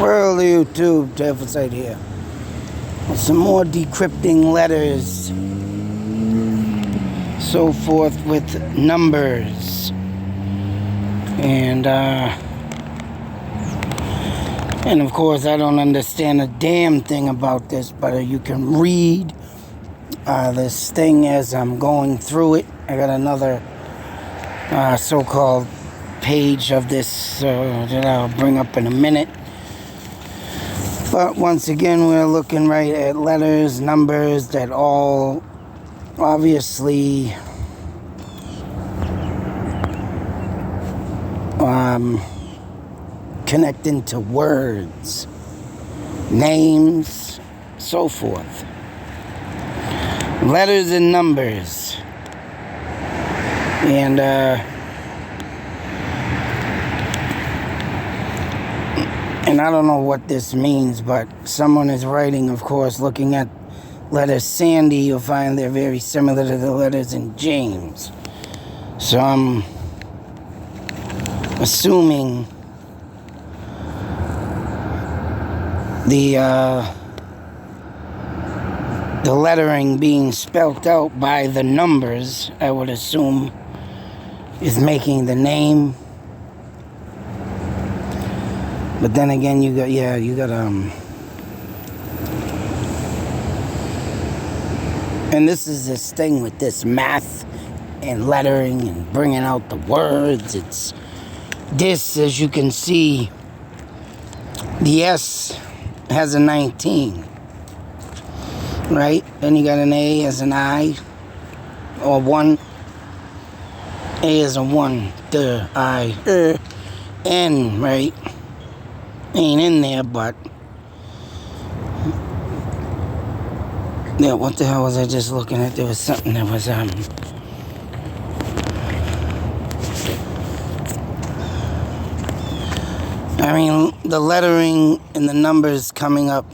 World of YouTube, Jefferson here. Some more decrypting letters, so forth with numbers, and of course I don't understand a damn thing about this, but you can read this thing as I'm going through it. I got another so-called page of this that I'll bring up in a minute. But once again, we're looking right at letters, numbers that all obviously connect into words, names, so forth. Letters and numbers. And I don't know what this means, but someone is writing, of course, looking at letters Sandy, you'll find they're very similar to the letters in James. So I'm assuming the lettering being spelt out by the numbers, I would assume, is making the name. But then again, you got and this is this thing with this math and lettering and bringing out the words. It's this, as you can see, the S has a 19, right? Then you got an A as an I, or 1. A is a 1, the I, N, right? Ain't in there, but yeah, what the hell was I just looking at? There was something that was I mean, the lettering and the numbers coming up,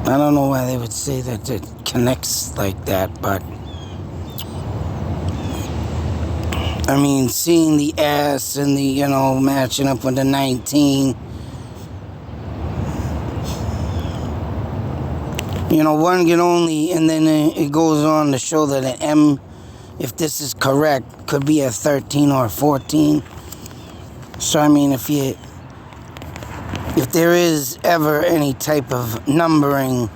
I don't know why they would say that it connects like that, but I mean, seeing the S and the, matching up with the 19. One can only, and then it goes on to show that an M, if this is correct, could be a 13 or a 14. So, I mean, if there is ever any type of numbering,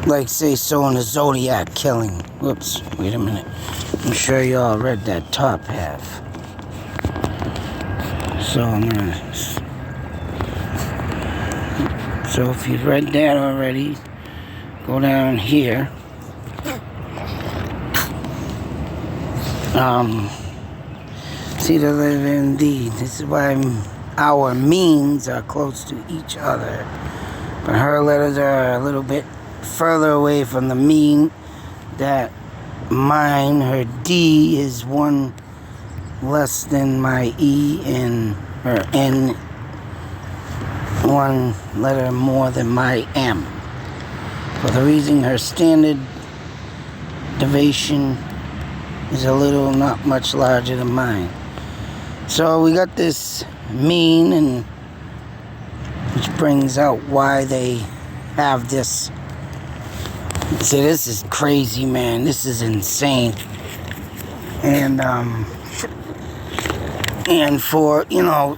like, say, so in the Zodiac killing. Whoops, wait a minute. I'm sure you all read that top half. So if you've read that already, go down here. See the letter indeed. This is why our means are close to each other. But her letters are a little bit further away from the mean that mine. Her D is 1 less than my E, and her N 1 letter more than my M. For the reason her standard deviation is a little, not much larger than mine. So we got this mean, and which brings out why they have this. See, this is crazy, man. This is insane. And for,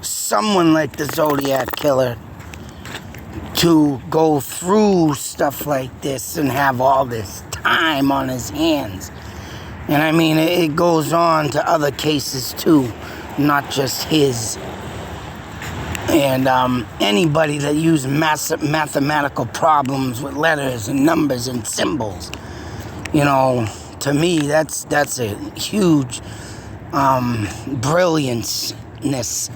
someone like the Zodiac Killer to go through stuff like this and have all this time on his hands. And I mean, it goes on to other cases too, not just his. And anybody that uses mathematical problems with letters and numbers and symbols, to me, that's a huge brilliance-ness.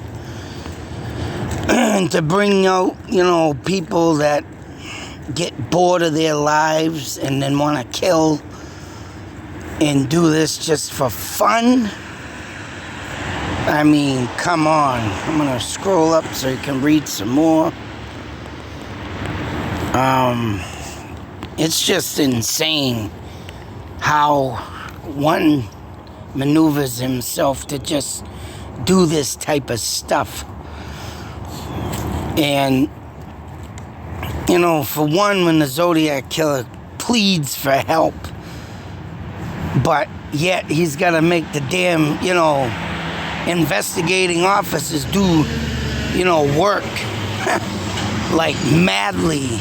And to bring out, people that get bored of their lives and then want to kill and do this just for fun. I mean, come on. I'm going to scroll up so you can read some more. It's just insane how one maneuvers himself to just do this type of stuff. And, you know, for one, when the Zodiac Killer pleads for help, but yet he's got to make the damn, you know, investigating officers do, you know, work like madly,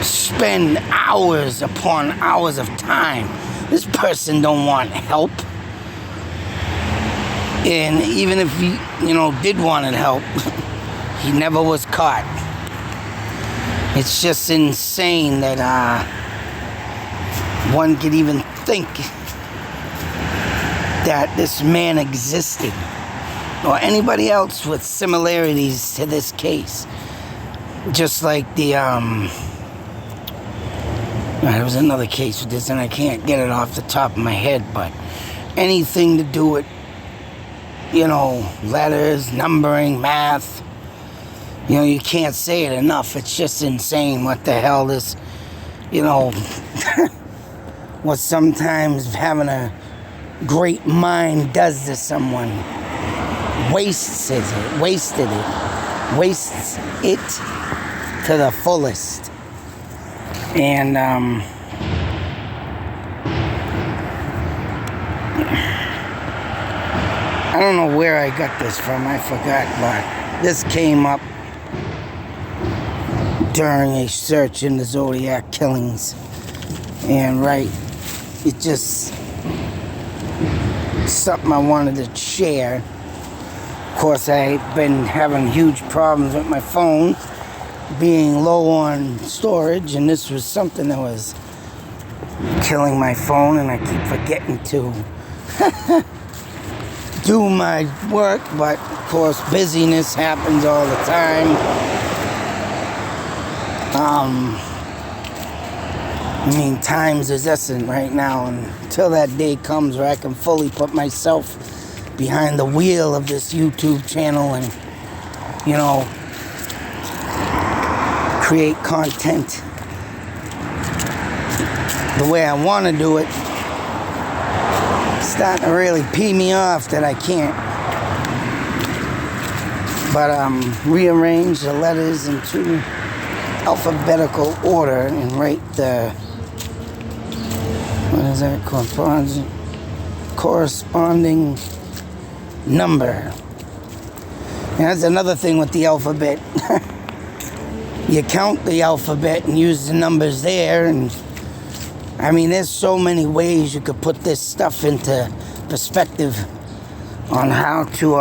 spend hours upon hours of time. This person don't want help. And even if he, you know, did want help, he never was caught. It's just insane that one could even think that this man existed, or anybody else with similarities to this case. Just like there was another case with this, and I can't get it off the top of my head, but anything to do with, you know, letters, numbering, math, you know, you can't say it enough. It's just insane what the hell this, you know, what sometimes having a great mind does to someone. Wastes it to the fullest. And I don't know where I got this from, I forgot, but this came up during a search in the Zodiac killings. And it just something I wanted to share. Of course, I've been having huge problems with my phone being low on storage, and this was something that was killing my phone, and I keep forgetting to do my work, but of course busyness happens all the time. I mean, time's is essence right now, and until that day comes where I can fully put myself behind the wheel of this YouTube channel and, you know, create content the way I want to do it, it's starting to really pee me off that I can't. But rearrange the letters into alphabetical order and write the, what is that, corresponding number. And that's another thing with the alphabet. You count the alphabet and use the numbers there, and I mean, there's so many ways you could put this stuff into perspective on how to,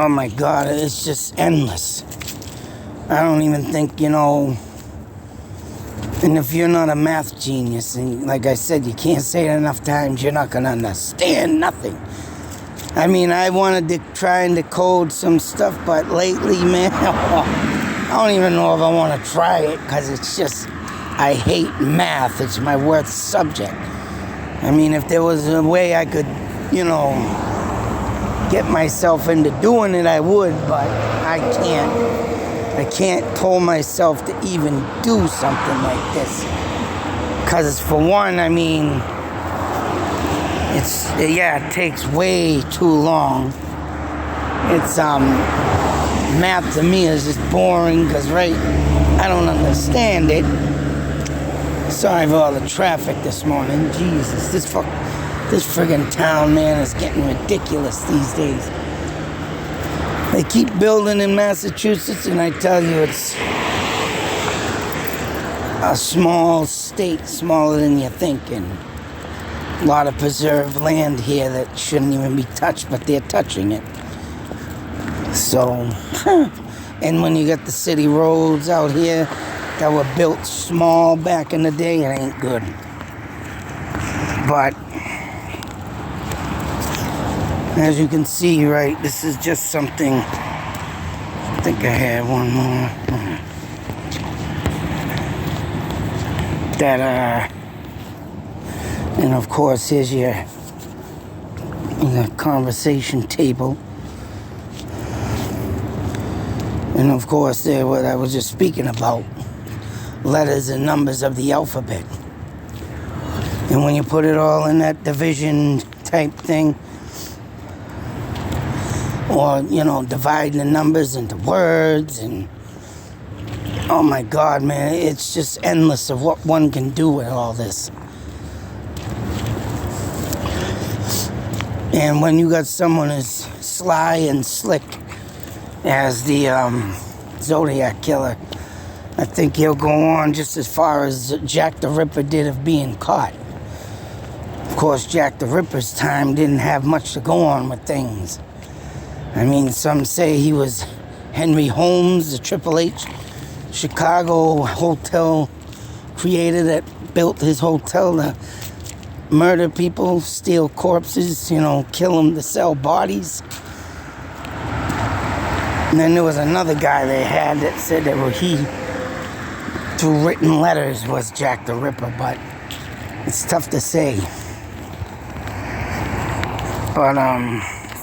oh my God, it's just endless. I don't even think, you know, and if you're not a math genius, and like I said, you can't say it enough times, you're not going to understand nothing. I mean, I wanted to try and decode some stuff, but lately, man, I don't even know if I want to try it, because it's just, I hate math. It's my worst subject. I mean, if there was a way I could, you know, get myself into doing it, I would, but I can't. I can't pull myself to even do something like this. Because for one, I mean, it takes way too long. It's, math to me is just boring because, I don't understand it. Sorry for all the traffic this morning. Jesus, this friggin' town, man, is getting ridiculous these days. They keep building in Massachusetts, and I tell you, it's a small state, smaller than you think, and a lot of preserved land here that shouldn't even be touched, but they're touching it. So, and when you got the city roads out here that were built small back in the day, it ain't good. But as you can see, this is just something. I think I had one more. That, and of course, here's your conversation table. And of course, there, what I was just speaking about, letters and numbers of the alphabet. And when you put it all in that division type thing. Or, you know, divide the numbers into words. And oh my God, man, it's just endless of what one can do with all this. And when you got someone as sly and slick as the Zodiac Killer, I think he'll go on just as far as Jack the Ripper did of being caught. Of course, Jack the Ripper's time didn't have much to go on with things. I mean, some say he was Henry Holmes, the Triple H Chicago hotel creator that built his hotel to murder people, steal corpses, you know, kill them to sell bodies. And then there was another guy they had that said that he, through written letters, was Jack the Ripper, but it's tough to say. But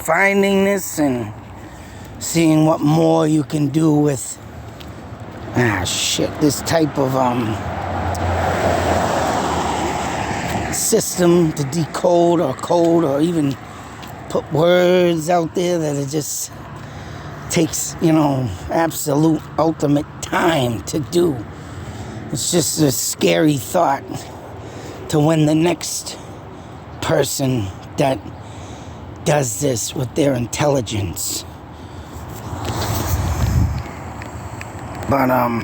finding this and seeing what more you can do with this type of system to decode or code or even put words out there that it just takes, you know, absolute ultimate time to do. It's just a scary thought to when the next person that does this with their intelligence. But I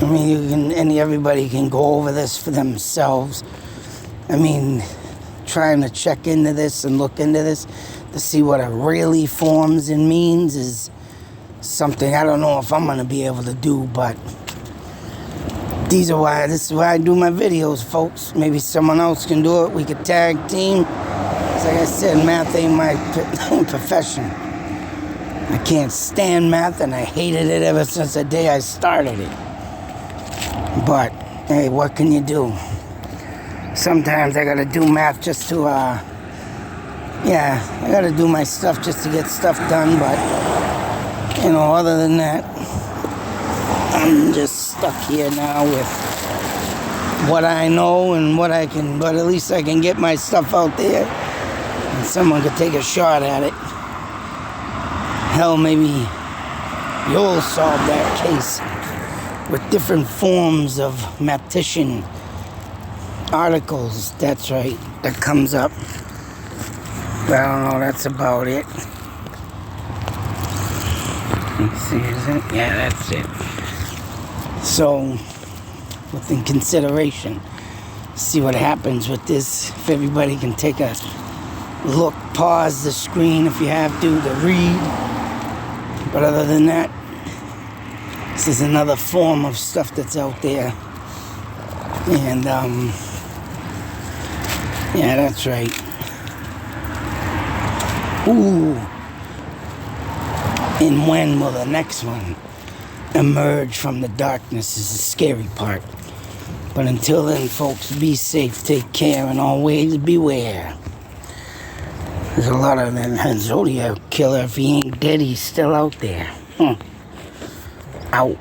mean, everybody can go over this for themselves. I mean, trying to check into this and look into this to see what it really forms and means is something I don't know if I'm going to be able to do, but this is why I do my videos, folks. Maybe someone else can do it. We could tag team. Like I said, math ain't my profession. I can't stand math, and I hated it ever since the day I started it. But, hey, what can you do? Sometimes I gotta do math just to, I gotta do my stuff just to get stuff done, but, you know, other than that, I'm just stuck here now with what I know and what I can, but at least I can get my stuff out there, and someone could take a shot at it. Hell, maybe you'll solve that case with different forms of mathematician articles. That's right, that comes up. But I don't know, that's about it. Let's see, is it? Yeah, that's it. So, within consideration, see what happens with this. If everybody can take a look, pause the screen if you have to read. But other than that, this is another form of stuff that's out there. And, yeah, that's right. Ooh. And when will the next one emerge from the darkness is the scary part. But until then, folks, be safe, take care, and always beware. There's a lot of that Zodiac Killer. If he ain't dead, he's still out there. Out.